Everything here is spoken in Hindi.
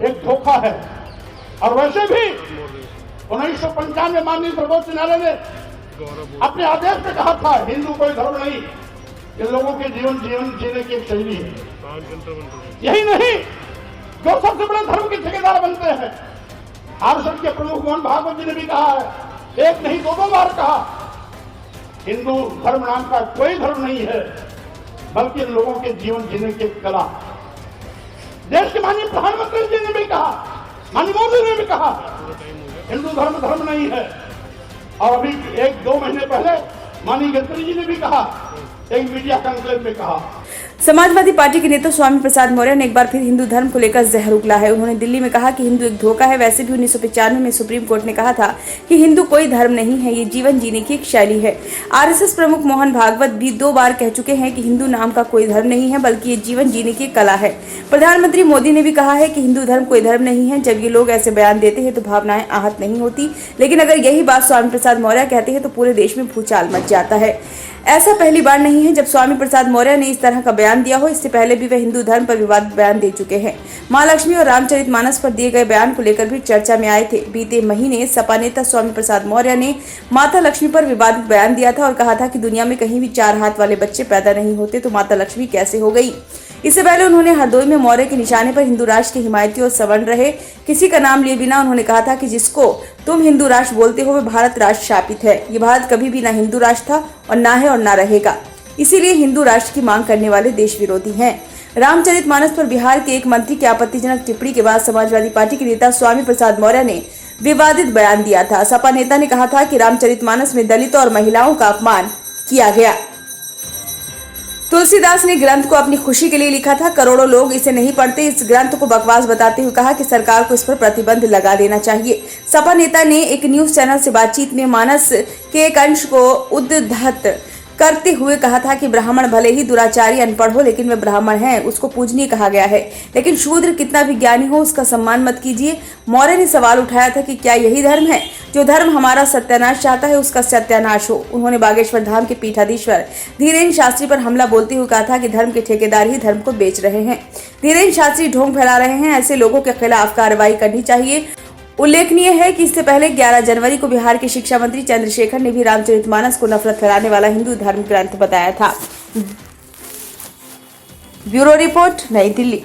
एक धोखा है। और वैसे भी 1995 माननीय सर्वोच्च न्यायालय ने अपने आदेश में कहा था हिंदू कोई धर्म नहीं, ये लोगों के जीवन जीने की एक शैली है। यही नहीं, जो सबसे बड़े धर्म के ठेकेदार बनते हैं, आरएसएस के प्रमुख मोहन भागवत जी ने भी कहा है, एक नहीं दो बार कहा, हिंदू धर्म नाम का कोई धर्म नहीं है, बल्कि लोगों के जीवन जीने की कला। देश के माननीय प्रधानमंत्री जी ने भी कहा, माननीय मोदी ने भी कहा, हिंदू धर्म नहीं है। और अभी 1-2 महीने पहले माननीय गडकरी जी ने भी कहा, एक मीडिया कॉन्क्लेव में कहा। समाजवादी पार्टी के नेता स्वामी प्रसाद मौर्य ने एक बार फिर हिंदू धर्म को लेकर जहर उगला है। उन्होंने दिल्ली में कहा कि हिंदू एक धोखा है। वैसे भी 1995 में सुप्रीम कोर्ट ने कहा था कि हिंदू कोई धर्म नहीं है, ये जीवन जीने की एक शैली है। आरएसएस प्रमुख मोहन भागवत भी 2 बार कह चुके हैं कि हिंदू नाम का कोई धर्म नहीं है, बल्कि ये जीवन जीने की कला है। प्रधानमंत्री मोदी ने भी कहा है कि हिंदू धर्म कोई धर्म नहीं है। जब ये लोग ऐसे बयान देते हैं तो भावनाएं आहत नहीं होती, लेकिन अगर यही बात स्वामी प्रसाद मौर्य कहते हैं तो पूरे देश में भूचाल मच जाता है। ऐसा पहली बार नहीं है जब स्वामी प्रसाद मौर्य ने इस तरह का बयान दिया हो। इससे पहले भी वे हिंदू धर्म पर विवादित बयान दे चुके हैं। मां लक्ष्मी और रामचरितमानस पर दिए गए बयान को लेकर भी चर्चा में आए थे। बीते महीने सपा नेता स्वामी प्रसाद मौर्य ने माता लक्ष्मी पर विवादित बयान दिया था और कहा था कि दुनिया में कहीं भी 4 हाथ वाले बच्चे पैदा नहीं होते तो माता लक्ष्मी कैसे हो गई। इससे पहले उन्होंने हरदोई में मौर्य के निशाने पर हिंदू राष्ट्र के हिमायती और सवर्ण रहे किसी का नाम लिए बिना उन्होंने कहा था कि जिसको तुम हिंदू राष्ट्र बोलते हो वह भारत राष्ट्र शापित है। ये भारत कभी भी ना हिंदू राष्ट्र था और ना है और ना रहेगा। इसीलिए हिंदू राष्ट्र की मांग करने वाले देश विरोधी हैं। रामचरितमानस पर बिहार के एक मंत्री की आपत्तिजनक टिप्पणी के बाद समाजवादी पार्टी के नेता स्वामी प्रसाद मौर्य ने विवादित बयान दिया था। सपा नेता ने कहा था कि रामचरितमानस में दलितों और महिलाओं का अपमान किया गया। तुलसीदास ने ग्रंथ को अपनी खुशी के लिए लिखा था, करोड़ों लोग इसे नहीं पढ़ते। इस ग्रंथ को बकवास बताते हुए कहा कि सरकार को इस पर प्रतिबंध लगा देना चाहिए। सपा नेता ने एक न्यूज चैनल से बातचीत में मानस के एक अंश को उद्धत करते हुए कहा था कि ब्राह्मण भले ही दुराचारी अनपढ़ हो, लेकिन वे ब्राह्मण हैं, उसको पूजनीय कहा गया है। लेकिन शूद्र कितना भी ज्ञानी हो उसका सम्मान मत कीजिए। मौर्य ने सवाल उठाया था कि क्या यही धर्म है? जो धर्म हमारा सत्यानाश चाहता है उसका सत्यानाश हो। उन्होंने बागेश्वर धाम के पीठाधीश्वर धीरेन्द्र शास्त्री पर हमला बोलते हुए कहा था कि धर्म के ठेकेदार ही धर्म को बेच रहे हैं। धीरेन्द्र शास्त्री ढोंग फैला रहे हैं, ऐसे लोगों के खिलाफ कार्रवाई करनी चाहिए। उल्लेखनीय है कि इससे पहले 11 जनवरी को बिहार के शिक्षा मंत्री चंद्रशेखर ने भी रामचरितमानस को नफरत फैलाने वाला हिंदू धर्म ग्रंथ बताया था। ब्यूरो रिपोर्ट, नई दिल्ली।